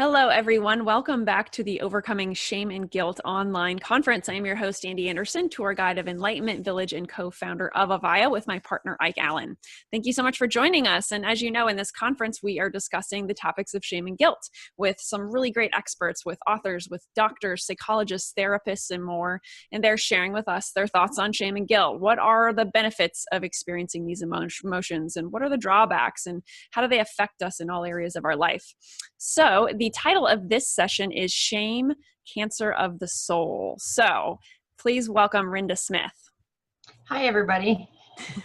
Hello, everyone. Welcome back to the Overcoming Shame and Guilt online conference. I am your host, Ande Anderson, tour guide of Enlightenment Village and co-founder of AVAIYA with my partner, Ike Allen. Thank you so much for joining us. And as you know, in this conference, we are discussing the topics of shame and guilt with some really great experts, with authors, with doctors, psychologists, therapists, and more. And they're sharing with us their thoughts on shame and guilt. What are the benefits of experiencing these emotions, and what are the drawbacks, and how do they affect us in all areas of our life? So the title of this session is Shame, Cancer of the Soul. So please welcome Rinda Smith. Hi, everybody.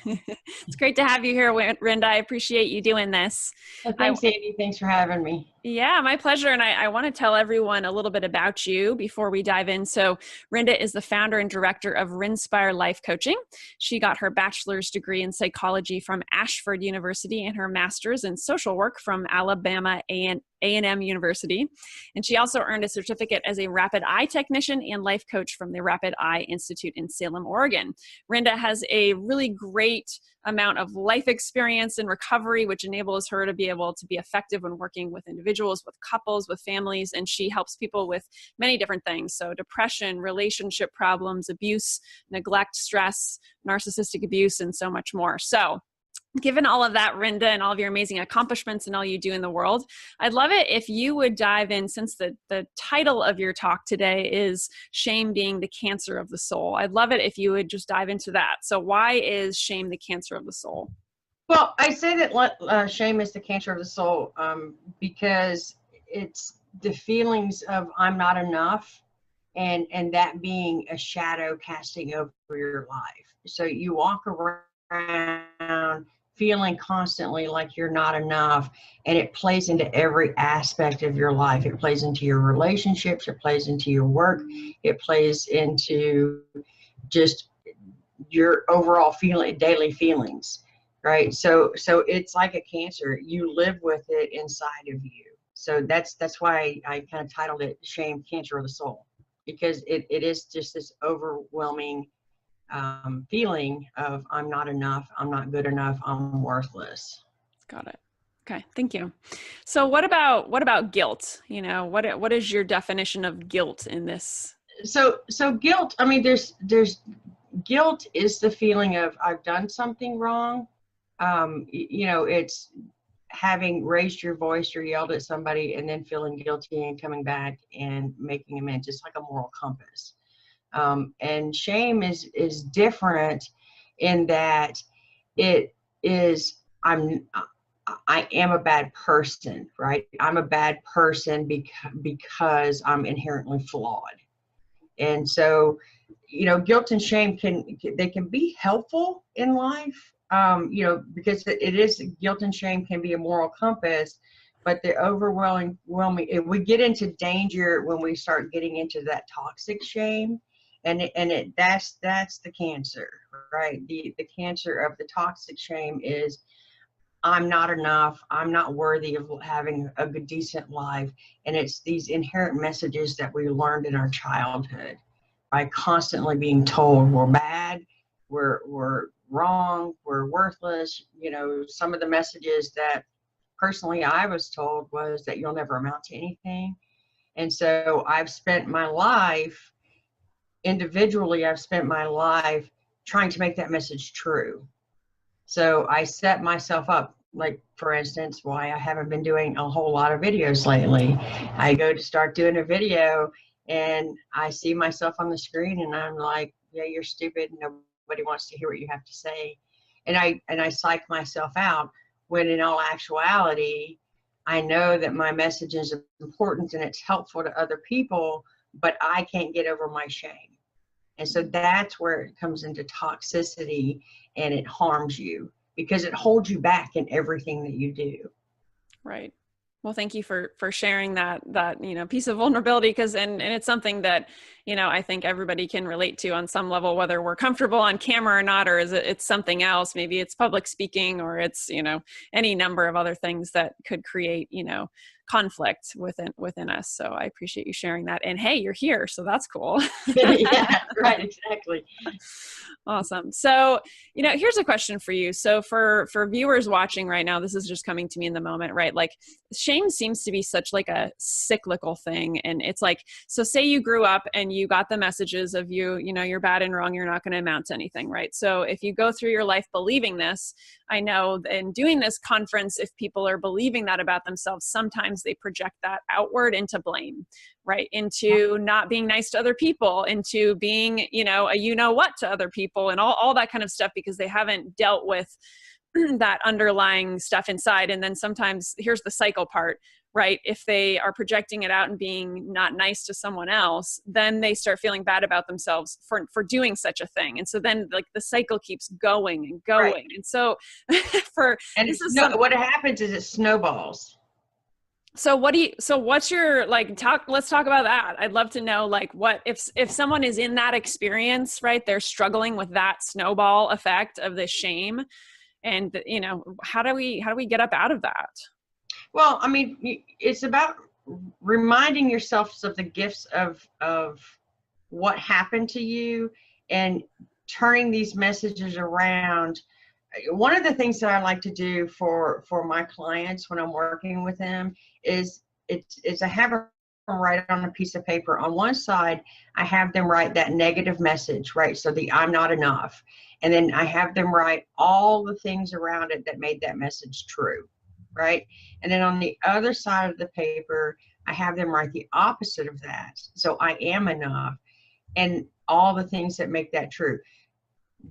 It's great to have you here, Rinda. I appreciate you doing this. Well, thanks, Ande. Thanks for having me. Yeah, my pleasure. And I want to tell everyone a little bit about you before we dive in. So Brenda is the founder and director of Rinspire Life Coaching. She got her bachelor's degree in psychology from Ashford University and her master's in social work from Alabama A&M University. And she also earned a certificate as a rapid eye technician and life coach from the Rapid Eye Institute in Salem, Oregon. Rinda has a really great amount of life experience in recovery, which enables her to be able to be effective when working with individuals, with couples, with families, and she helps people with many different things. So depression, relationship problems, abuse, neglect, stress, narcissistic abuse, and so much more. So given all of that, Rinda, and all of your amazing accomplishments and all you do in the world, I'd love it if you would dive in, since the title of your talk today is Shame Being the Cancer of the Soul. I'd love it if you would just dive into that. So why is shame the cancer of the soul? Well, I say that shame is the cancer of the soul because it's the feelings of I'm not enough, and that being a shadow casting over your life. So you walk around feeling constantly like you're not enough, and it plays into every aspect of your life. It plays into your relationships, it plays into your work, it plays into just your overall daily feelings, right? So it's like a cancer. You live with it inside of you. So that's why I kind of titled it Shame, Cancer of the Soul, because it is just this overwhelming feeling of I'm not enough, I'm not good enough, I'm worthless. Got it. Okay, thank you. So what about guilt? You know, what is your definition of guilt in this? So guilt, I mean, there's guilt is the feeling of I've done something wrong. You know, it's having raised your voice or yelled at somebody and then feeling guilty and coming back and making amends. It's like a moral compass. And shame is different in that it is, I am a bad person, right? I'm a bad person because I'm inherently flawed. And so, you know, guilt and shame can be helpful in life, you know, because guilt and shame can be a moral compass, but the overwhelming, we get into danger when we start getting into that toxic shame. That's the cancer, right? The cancer of the toxic shame is I'm not enough. I'm not worthy of having a good, decent life. And it's these inherent messages that we learned in our childhood by constantly being told we're bad, we're wrong, we're worthless. You know, some of the messages that personally I was told was that you'll never amount to anything. And so I've spent my life individually, I've spent my life trying to make that message true. So I set myself up, like, for instance, why I haven't been doing a whole lot of videos lately. I go to start doing a video and I see myself on the screen and I'm like, yeah, you're stupid. Nobody wants to hear what you have to say. And I psych myself out, when in all actuality, I know that my message is important and it's helpful to other people, but I can't get over my shame. And so that's where it comes into toxicity, and it harms you because it holds you back in everything that you do. Right. Well, thank you for sharing that, you know, piece of vulnerability, because, and it's something that, you know, I think everybody can relate to on some level, whether we're comfortable on camera or not, or is it's something else. Maybe it's public speaking, or it's, you know, any number of other things that could create, you know, conflict within us. So I appreciate you sharing that. And hey, you're here, so that's cool. Yeah, right, exactly. Awesome. So, here's a question for you. So for viewers watching right now, this is just coming to me in the moment, right? Like shame seems to be such like a cyclical thing. And it's like, so say you grew up and you got the messages of you're bad and wrong, you're not going to amount to anything, right? So if you go through your life believing this, I know in doing this conference, if people are believing that about themselves, sometimes they project that outward into blame, right? Into not being nice to other people, into being, a what to other people, and all that kind of stuff, because they haven't dealt with that underlying stuff inside. And then sometimes here's the cycle part, right? If they are projecting it out and being not nice to someone else, then they start feeling bad about themselves for doing such a thing. And so then like the cycle keeps going and going. Right. And so what happens is it snowballs. So what's your, let's talk about that. I'd love to know, like, what, if someone is in that experience, right? They're struggling with that snowball effect of the shame, and, how do we get up out of that? Well, I mean, it's about reminding yourselves of the gifts of what happened to you and turning these messages around. One of the things that I like to do for my clients when I'm working with them is I have them write on a piece of paper. On one side, I have them write that negative message, right? So the I'm not enough. And then I have them write all the things around it that made that message true, right? And then on the other side of the paper, I have them write the opposite of that. So I am enough, and all the things that make that true.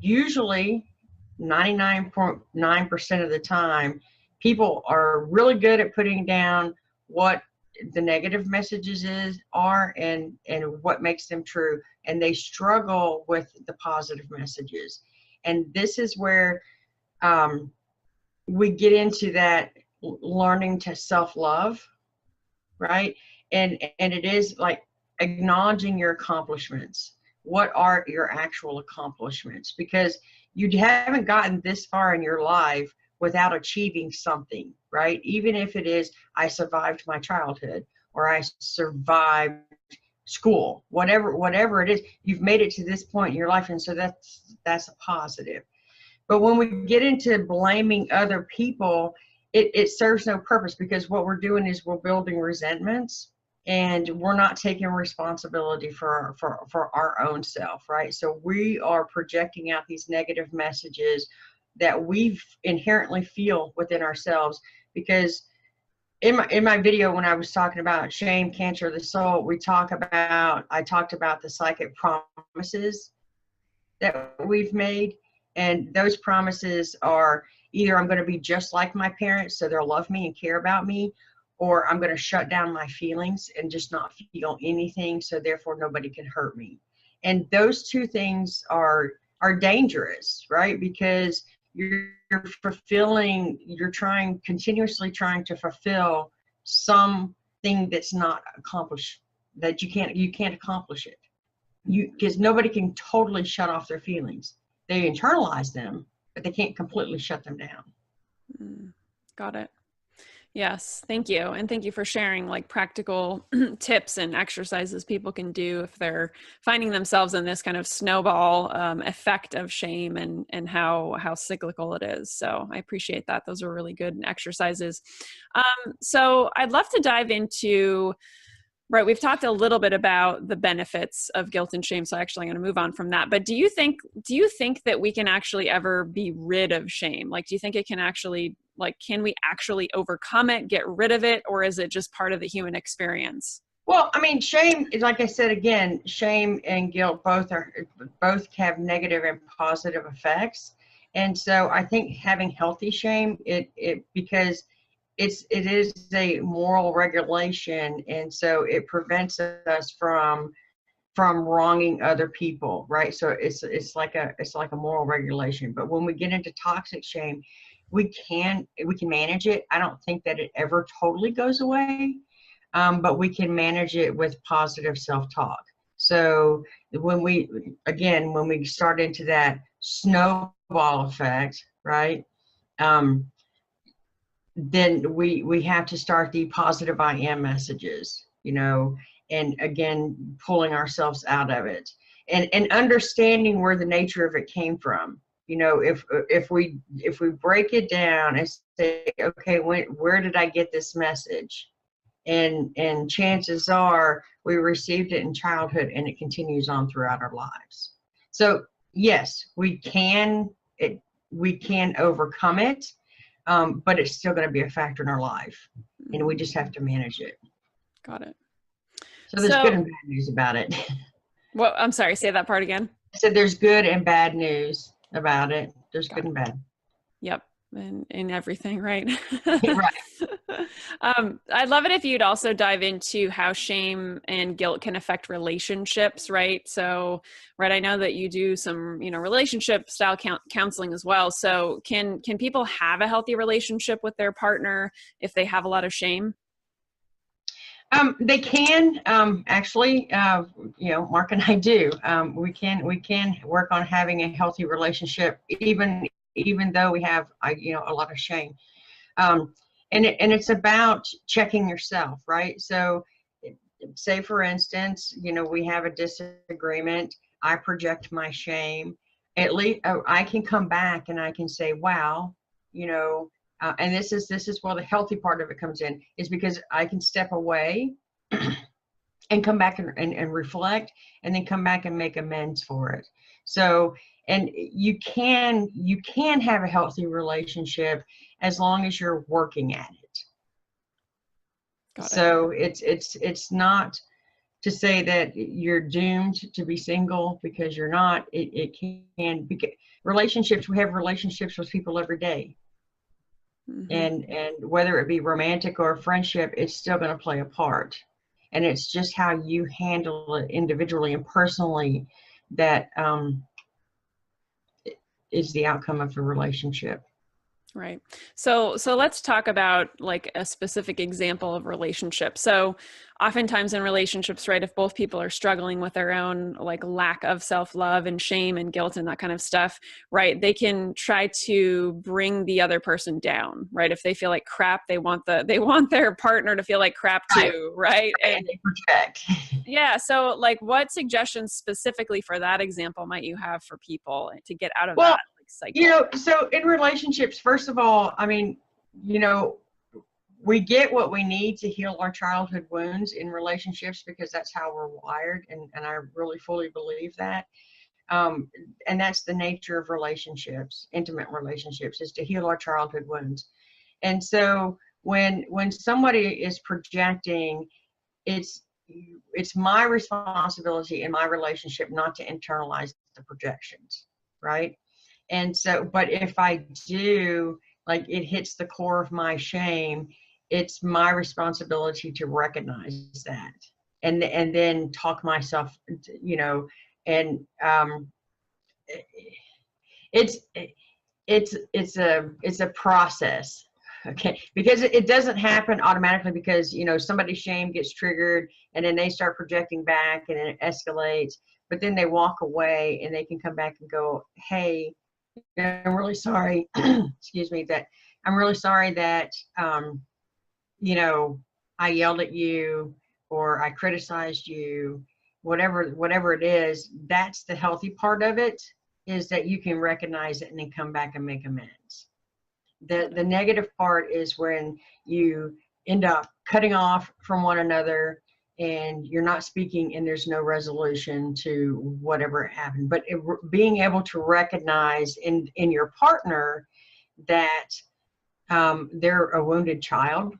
Usually 99.9% of the time, people are really good at putting down what the negative messages are and what makes them true, and they struggle with the positive messages. And this is where we get into that learning to self-love, right? And it is like acknowledging your accomplishments. What are your actual accomplishments? Because you haven't gotten this far in your life without achieving something, right? Even if it is, I survived my childhood, or I survived school, whatever it is, you've made it to this point in your life. And so that's a positive. But when we get into blaming other people, it serves no purpose, because what we're doing is we're building resentments, and we're not taking responsibility for our own self, right? So we are projecting out these negative messages that we inherently feel within ourselves. Because in my video, when I was talking about shame, cancer of the soul, I talked about the psychic promises that we've made. And those promises are either I'm going to be just like my parents, so they'll love me and care about me, or I'm going to shut down my feelings and just not feel anything, so therefore nobody can hurt me. And those two things are dangerous, right? Because you're continuously trying to fulfill something that's not accomplished, that you can't accomplish it. Because nobody can totally shut off their feelings. They internalize them, but they can't completely shut them down. Got it. Yes. Thank you. And thank you for sharing like practical tips and exercises people can do if they're finding themselves in this kind of snowball effect of shame, and how cyclical it is. So I appreciate that. Those are really good exercises. So I'd love to dive into, right, we've talked a little bit about the benefits of guilt and shame, so actually I'm going to move on from that. But do you think that we can actually ever be rid of shame? Like, do you think it can actually, can we actually overcome it, get rid of it, or is it just part of the human experience? Well, I mean, shame is, like I said, again, shame and guilt both have negative and positive effects. And so I think having healthy shame, because it is a moral regulation, and so it prevents us from wronging other people, right? So it's like a moral regulation. But when we get into toxic shame, we can manage it. I don't think that it ever totally goes away, but we can manage it with positive self-talk. So when we start into that snowball effect, right? then we have to start the positive I am messages, you know, and again, pulling ourselves out of it, and understanding where the nature of it came from. You know, if we break it down and say, okay, where did I get this message? And chances are we received it in childhood, and it continues on throughout our lives. So yes, we can overcome it, but it's still going to be a factor in our life, and we just have to manage it. Got it. So there's good and bad news about it. Well, I'm sorry, say that part again. I said there's good and bad news about it. There's good and bad. Yep. And in everything, right? Right. I'd love it if you'd also dive into how shame and guilt can affect relationships, right? So, right, I know that you do some, you know, relationship style counseling as well. So, can people have a healthy relationship with their partner if they have a lot of shame? They can, actually, you know, Mark and I do. We can work on having a healthy relationship, even though we have, you know, a lot of shame. And it's about checking yourself, right? So say, for instance, you know, we have a disagreement. I project my shame. At least I can come back and I can say, wow, you know, and this is where the healthy part of it comes in, is because I can step away and come back and reflect, and then come back and make amends for it. So, and you can have a healthy relationship as long as you're working at it. Got it. So it's not to say that you're doomed to be single, because you're not. It can be relationships. We have relationships with people every day. Mm-hmm. And whether it be romantic or friendship, it's still going to play a part. And it's just how you handle it individually and personally that is the outcome of the relationship. Right. So let's talk about like a specific example of relationship. So oftentimes in relationships, right, if both people are struggling with their own like lack of self-love and shame and guilt and that kind of stuff, right, they can try to bring the other person down, right? If they feel like crap, they want their partner to feel like crap too, right? And they project. Yeah. So like, what suggestions specifically for that example might you have for people to get out of that like cycle? You know, so in relationships, first of all, I mean, you know, we get what we need to heal our childhood wounds in relationships, because that's how we're wired. And I really fully believe that. And that's the nature of relationships, intimate relationships, is to heal our childhood wounds. And so when somebody is projecting, it's my responsibility in my relationship not to internalize the projections, right? And so, but if I do, like, it hits the core of my shame, it's my responsibility to recognize that, and then talk myself, you know, and it's a process. Okay, because it doesn't happen automatically, because, you know, somebody's shame gets triggered and then they start projecting back and it escalates, but then they walk away and they can come back and go, hey, I'm really sorry, excuse me, that I'm really sorry that, you know, I yelled at you or I criticized you, whatever it is. That's the healthy part of it, is that you can recognize it and then come back and make amends. The negative part is when you end up cutting off from one another and you're not speaking and there's no resolution to whatever happened. But being able to recognize in your partner that they're a wounded child,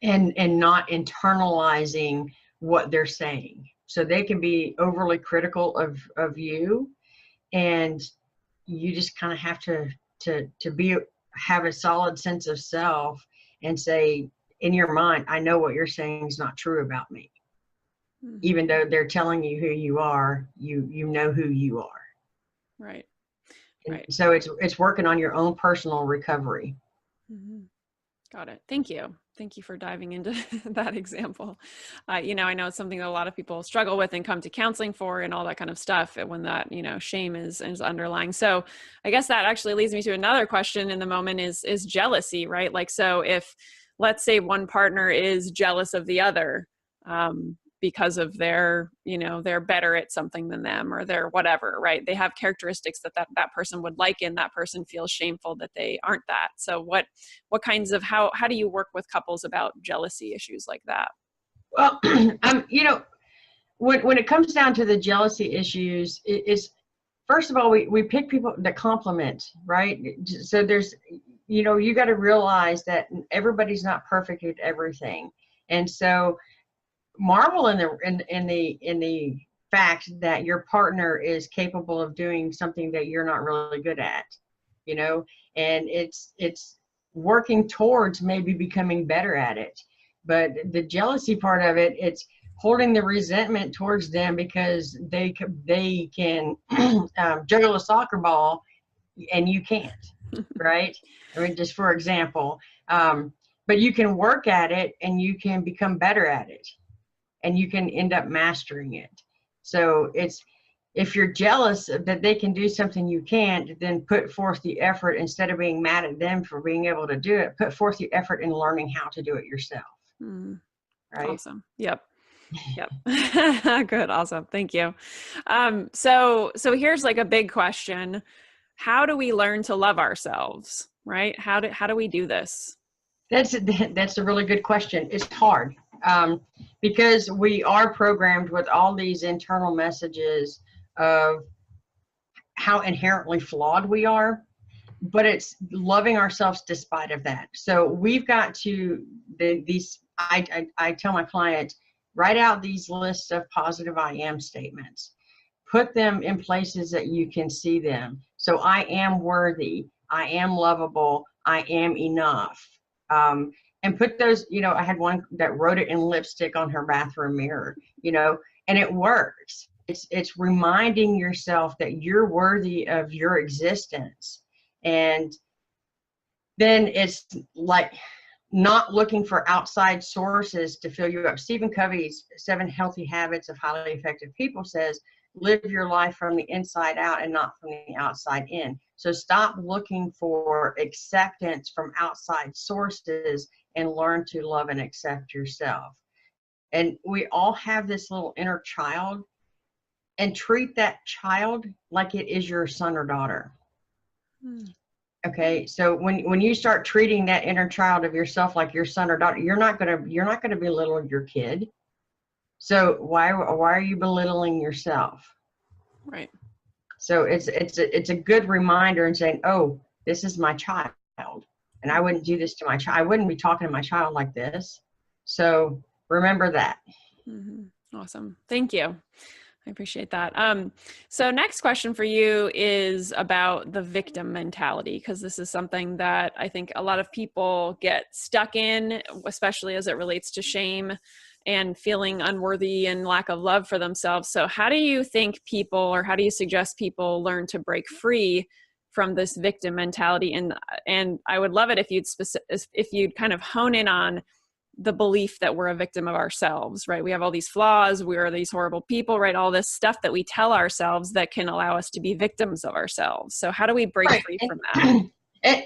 and not internalizing what they're saying. So they can be overly critical of you, and you just kind of have to have a solid sense of self and say, in your mind, I know what you're saying is not true about me. Mm-hmm. Even though they're telling you who you are, you know who you are. Right. Right. So it's working on your own personal recovery. Mm-hmm. Got it. Thank you. Thank you for diving into that example. You know, I know it's something that a lot of people struggle with and come to counseling for and all that kind of stuff when that, you know, shame is underlying. So I guess that actually leads me to another question in the moment is jealousy, right? Like, so if, let's say one partner is jealous of the other, because of their, you know, they're better at something than them or they're whatever, right? They have characteristics that person would like, and that person feels shameful that they aren't that. So what kinds of, how do you work with couples about jealousy issues like that? Well, you know, when it comes down to the jealousy issues, it's first of all, we pick people that compliment, right? So there's, you know, you got to realize that everybody's not perfect at everything. And so marvel in the fact that your partner is capable of doing something that you're not really good at, you know, and it's working towards maybe becoming better at it. But the jealousy part of it, it's holding the resentment towards them because they can juggle a soccer ball and you can't, right? I mean, just for example, but you can work at it and you can become better at it and you can end up mastering it. So it's, if you're jealous that they can do something you can't, then put forth the effort instead of being mad at them for being able to do it. Put forth the effort in learning how to do it yourself. Right? Awesome. Yep. Good. Awesome. Thank you. So here's like a big question. How do we learn to love ourselves? Right? How do we do this? That's a really good question. It's hard because we are programmed with all these internal messages of how inherently flawed we are, but it's loving ourselves despite of that. So we've got to I tell my clients, write out these lists of positive I am statements, put them in places that you can see them. So I am worthy, I am lovable, I am enough. And put those, you know, I had one that wrote it in lipstick on her bathroom mirror, you know, and it works. It's reminding yourself that you're worthy of your existence. And then it's like not looking for outside sources to fill you up. Stephen Covey's 7 Healthy Habits of Highly Effective People says, live your life from the inside out and not from the outside in. So stop looking for acceptance from outside sources and learn to love and accept yourself. And we all have this little inner child, and treat that child like it is your son or daughter. Okay, so when you start treating that inner child of yourself like your son or daughter, you're not gonna belittle your kid. So why are you belittling yourself? Right. So it's a good reminder and saying, oh, this is my child, and I wouldn't do this to my child. I wouldn't be talking to my child like this. So remember that. Awesome. Thank you. I appreciate that. So next question for you is about the victim mentality, because this is something that I think a lot of people get stuck in, especially as it relates to shame and feeling unworthy and lack of love for themselves. So how do you think people, or how do you suggest people learn to break free from this victim mentality? And I would love it if you'd kind of hone in on the belief that we're a victim of ourselves, right? We have all these flaws, we are these horrible people, right? All this stuff that we tell ourselves that can allow us to be victims of ourselves. So how do we break free from that?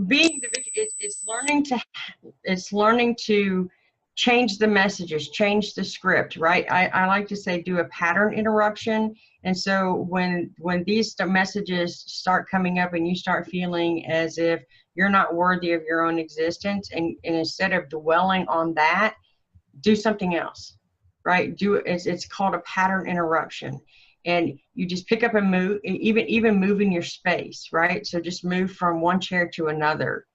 Being the victim, it's learning to change the messages, change the script, right? I like to say do a pattern interruption. And so when these messages start coming up and you start feeling as if you're not worthy of your own existence, and instead of dwelling on that, do something else, right? It's called a pattern interruption. And you just pick up and move, even move in your space, right? So just move from one chair to another.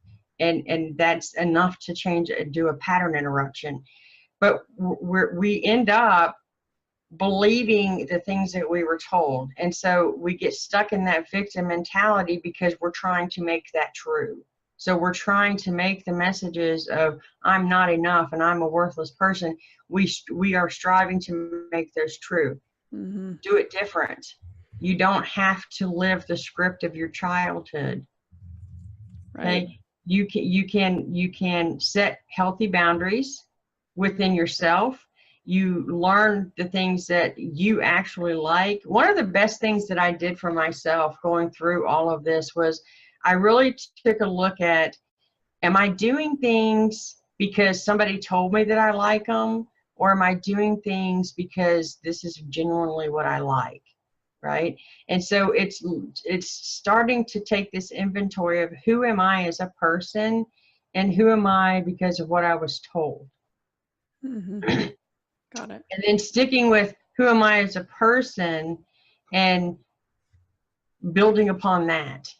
And that's enough to do a pattern interruption. But we end up believing the things that we were told. And so we get stuck in that victim mentality because we're trying to make that true. So we're trying to make the messages of I'm not enough and I'm a worthless person. We are striving to make those true. Do it different. You don't have to live the script of your childhood. Right. Okay? you can set healthy boundaries within yourself. You learn the things that you actually like. One of the best things that I did for myself going through all of this was I really took a look at, am I doing things because somebody told me that I like them, or am I doing things because this is genuinely what I like, right? And so it's starting to take this inventory of who am I as a person and who am I because of what I was told. Mm-hmm. Got it. And then sticking with who am I as a person and building upon that.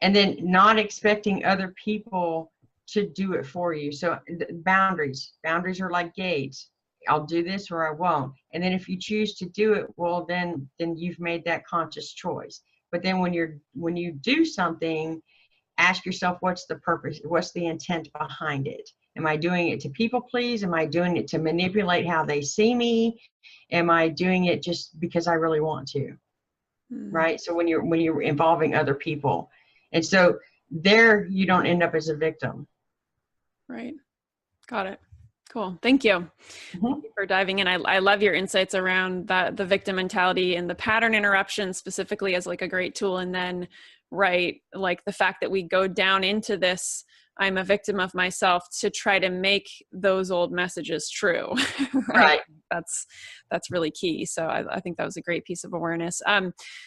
And then not expecting other people to do it for you. So boundaries are like gates. I'll do this or I won't. And then if you choose to do it, well, then you've made that conscious choice. But then when you do something, ask yourself, what's the purpose? What's the intent behind it? Am I doing it to people please? Am I doing it to manipulate how they see me? Am I doing it just because I really want to? Right? So when you're involving other people. And so there you don't end up as a victim. Right. Got it. Cool. Thank you. Thank you for diving in. I love your insights around the victim mentality and the pattern interruption specifically as like a great tool. And then, right, like the fact that we go down into this, I'm a victim of myself, to try to make those old messages true. Right. That's really key. So I think that was a great piece of awareness.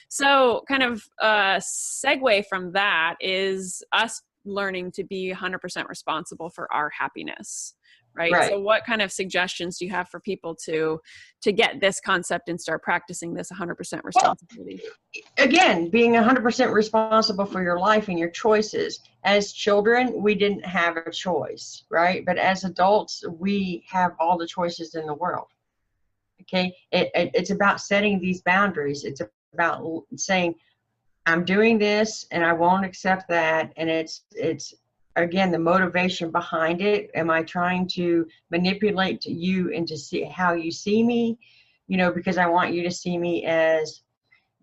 So kind of segue from that is us learning to be 100% responsible for our happiness. Right. So what kind of suggestions do you have for people to get this concept and start practicing this 100% responsibility? Well, again, being 100% responsible for your life and your choices. As children, we didn't have a choice, right? But as adults, we have all the choices in the world. Okay. It's about setting these boundaries. It's about saying, I'm doing this and I won't accept that. And it's again, the motivation behind it. Am I trying to manipulate you and to see how you see me? You know, because I want you to see me as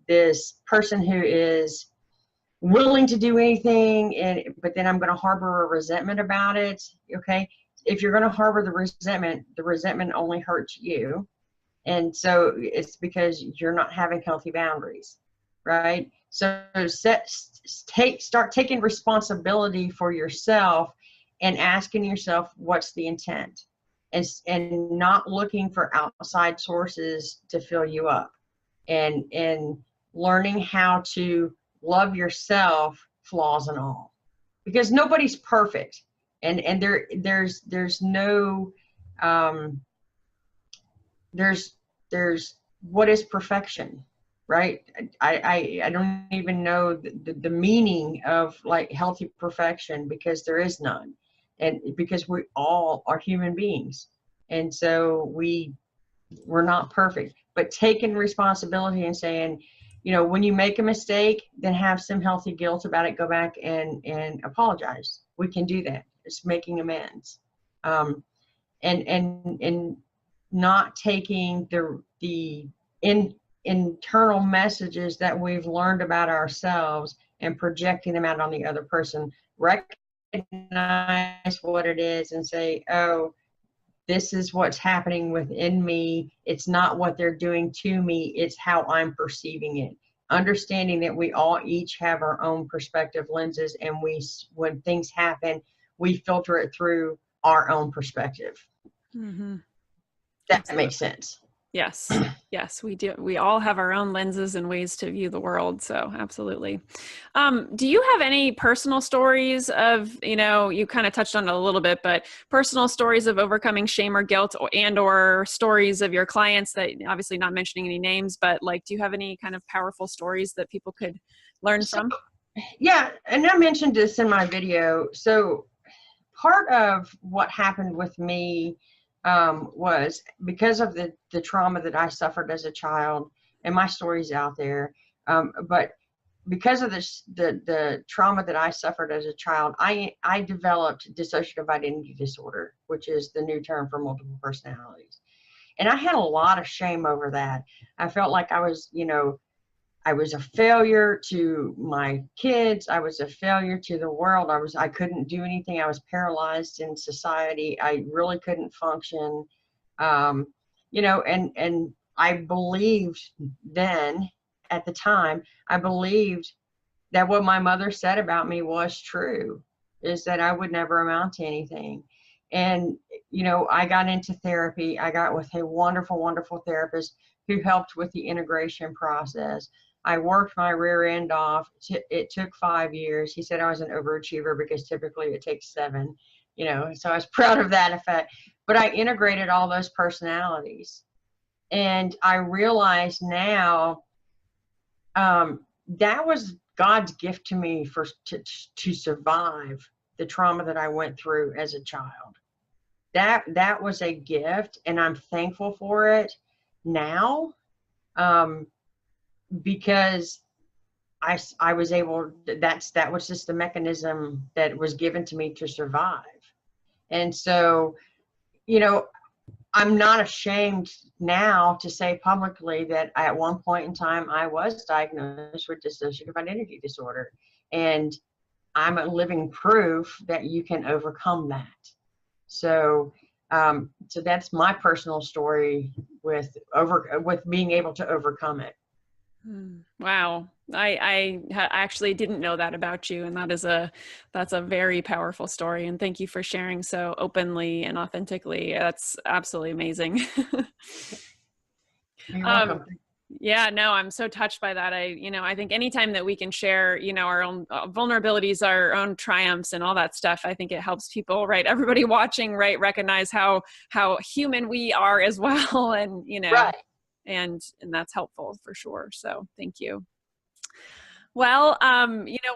this person who is willing to do anything, but then I'm going to harbor a resentment about it. Okay. If you're going to harbor the resentment only hurts you. And so it's because you're not having healthy boundaries, right? So start taking responsibility for yourself and asking yourself, what's the intent? And not looking for outside sources to fill you up, and learning how to love yourself, flaws and all, because nobody's perfect. And there's no, there's what is perfection? Right? I don't even know the meaning of like healthy perfection, because there is none. And because we all are human beings. And so we're not perfect, but taking responsibility and saying, you know, when you make a mistake, then have some healthy guilt about it. Go back and apologize. We can do that. It's making amends. And not taking the internal messages that we've learned about ourselves and projecting them out on the other person. Recognize what it is and say, oh, this is what's happening within me. It's not what they're doing to me. It's how I'm perceiving it. Understanding that we all each have our own perspective lenses, and when things happen, we filter it through our own perspective. Mm-hmm. That makes sense. Yes. Yes, we do. We all have our own lenses and ways to view the world. So absolutely. Do you have any personal stories of, you know, you kind of touched on it a little bit, but personal stories of overcoming shame or guilt, or stories of your clients that, obviously not mentioning any names, but like, do you have any kind of powerful stories that people could learn from? Yeah. And I mentioned this in my video. So part of what happened with me was because of the trauma that I suffered as a child, and my story's out there. But because of the trauma that I suffered as a child, I developed dissociative identity disorder, which is the new term for multiple personalities. And I had a lot of shame over that. I felt like I was, you know, I was a failure to my kids. I was a failure to the world. I couldn't do anything. I was paralyzed in society. I really couldn't function. You know, and I believed then, at the time, I believed that what my mother said about me was true, is that I would never amount to anything. And, you know, I got into therapy. I got with a wonderful, wonderful therapist who helped with the integration process. I worked my rear end off. It took 5 years. He said I was an overachiever because typically it takes 7, you know, so I was proud of that effect. But I integrated all those personalities. And I realize now that was God's gift to me to survive the trauma that I went through as a child. That was a gift, and I'm thankful for it now, because I was able. That was just the mechanism that was given to me to survive. And so, you know, I'm not ashamed now to say publicly that at one point in time I was diagnosed with dissociative identity disorder, and I'm a living proof that you can overcome that. So, so that's my personal story with being able to overcome it. Wow. I actually didn't know that about you. And that's a very powerful story. And thank you for sharing so openly and authentically. That's absolutely amazing. You're welcome. Yeah, no, I'm so touched by that. I think anytime that we can share, our own vulnerabilities, our own triumphs and all that stuff, I think it helps people, right? Everybody watching, right, recognize how human we are as well. And, Right. and that's helpful for sure. So thank you. Well,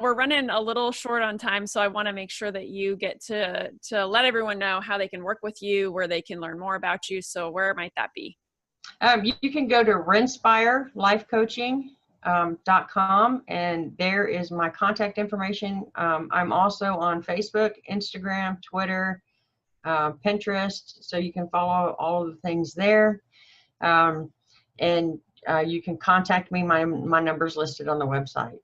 we're running a little short on time, so I want to make sure that you get to let everyone know how they can work with you, where they can learn more about you. So where might that be? You can go to rinspirelifecoaching.com, and there is my contact information. I'm also on Facebook, Instagram, Twitter, Pinterest, so you can follow all of the things there. And you can contact me. My number's listed on the website.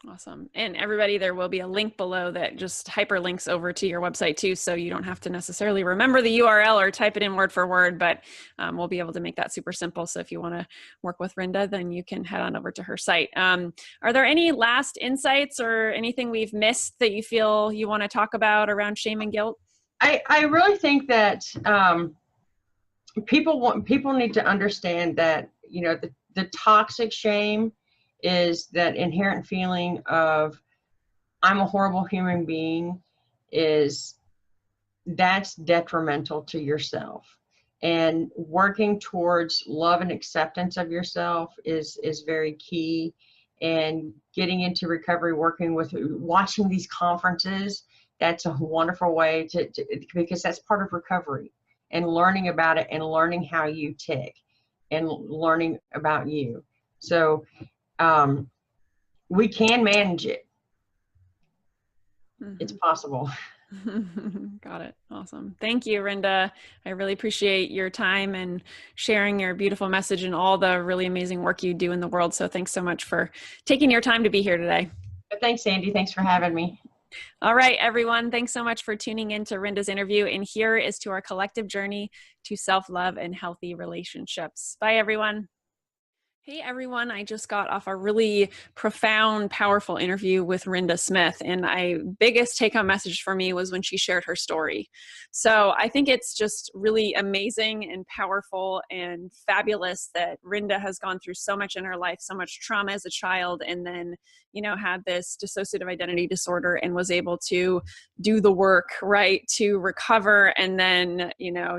Awesome. And everybody, there will be a link below that just hyperlinks over to your website too. So you don't have to necessarily remember the URL or type it in word for word, but we'll be able to make that super simple. So if you want to work with Rinda, then you can head on over to her site. Are there any last insights or anything we've missed that you feel you want to talk about around shame and guilt? I really think that people need to understand that, the toxic shame is that inherent feeling of I'm a horrible human being, that's detrimental to yourself. And working towards love and acceptance of yourself is very key. And getting into recovery, watching these conferences, that's a wonderful way because that's part of recovery, and learning about it and learning how you tick and learning about you. So we can manage it. Mm-hmm. It's possible. Got it. Awesome. Thank you, Rinda. I really appreciate your time and sharing your beautiful message and all the really amazing work you do in the world. So thanks so much for taking your time to be here today. Thanks, Sandy. Thanks for having me. All right, everyone. Thanks so much for tuning in to Rinda's interview. And here is to our collective journey to self-love and healthy relationships. Bye, everyone. Hey everyone, I just got off a really profound, powerful interview with Rinda Smith, and biggest take-home message for me was when she shared her story. So I think it's just really amazing and powerful and fabulous that Rinda has gone through so much in her life, so much trauma as a child, and then, had this dissociative identity disorder and was able to do the work, right, to recover and then,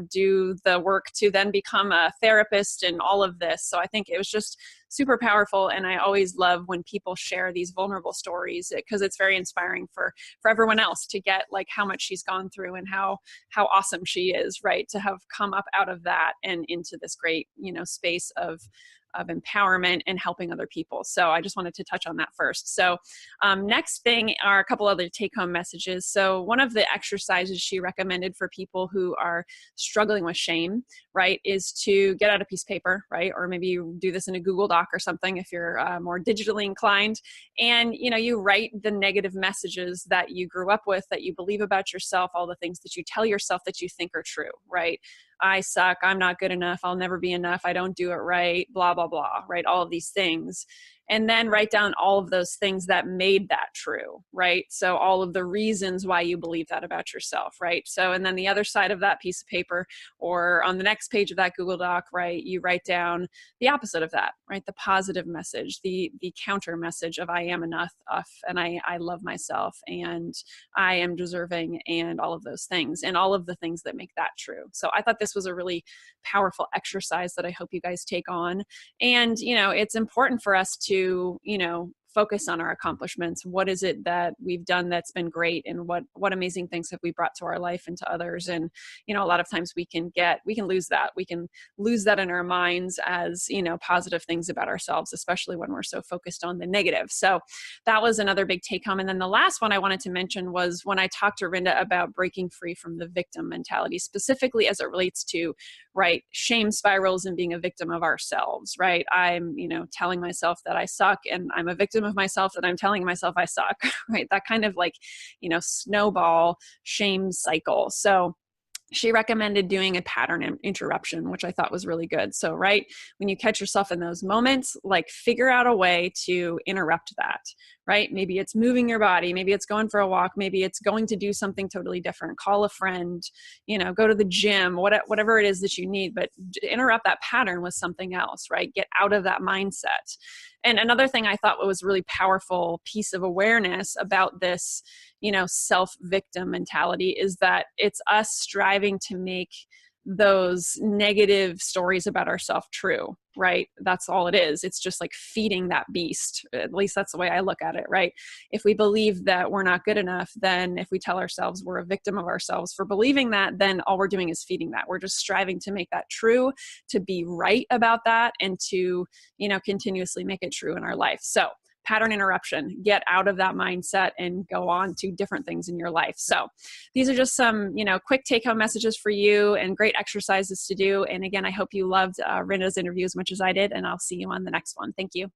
do the work to then become a therapist and all of this. So I think it was just super powerful. And I always love when people share these vulnerable stories because it's very inspiring for everyone else to get like how much she's gone through and how awesome she is, right, to have come up out of that and into this great, space of of empowerment and helping other people. So I just wanted to touch on that first. So next thing are a couple other take-home messages. So one of the exercises she recommended for people who are struggling with shame, right, is to get out a piece of paper, right, or maybe you do this in a Google Doc or something if you're more digitally inclined, and you write the negative messages that you grew up with, that you believe about yourself, all the things that you tell yourself that you think are true, right? I suck, I'm not good enough, I'll never be enough, I don't do it right, blah, blah, blah, right? All of these things. And then write down all of those things that made that true, right? So all of the reasons why you believe that about yourself, right? So, and then the other side of that piece of paper, or on the next page of that Google Doc, right, you write down the opposite of that, right? The positive message, the counter message of I am enough, and I love myself, and I am deserving, and all of those things, and all of the things that make that true. So I thought this was a really powerful exercise that I hope you guys take on. And, it's important for us to, focus on our accomplishments. What is it that we've done that's been great, and what amazing things have we brought to our life and to others? And a lot of times we can lose that. We can lose that in our minds as positive things about ourselves, especially when we're so focused on the negative. So that was another big take home. And then the last one I wanted to mention was when I talked to Rinda about breaking free from the victim mentality, specifically as it relates to, right, shame spirals and being a victim of ourselves, right? I'm telling myself that I suck, and I'm a victim of myself that I'm telling myself I suck, right? That kind of snowball shame cycle. So she recommended doing a pattern interruption, which I thought was really good. So, right, when you catch yourself in those moments, figure out a way to interrupt that, right? Maybe it's moving your body, maybe it's going for a walk, maybe it's going to do something totally different, call a friend, go to the gym, whatever it is that you need, but interrupt that pattern with something else, right? Get out of that mindset. And another thing I thought was really powerful piece of awareness about this, self-victim mentality is that it's us striving to make those negative stories about ourselves true, right? That's all it is. It's just feeding that beast. At least that's the way I look at it, right? If we believe that we're not good enough, then if we tell ourselves we're a victim of ourselves for believing that, then all we're doing is feeding that. We're just striving to make that true, to be right about that, and to, continuously make it true in our life. So pattern interruption, get out of that mindset and go on to different things in your life. So these are just some, quick take home messages for you and great exercises to do. And again, I hope you loved Rinda's interview as much as I did, and I'll see you on the next one. Thank you.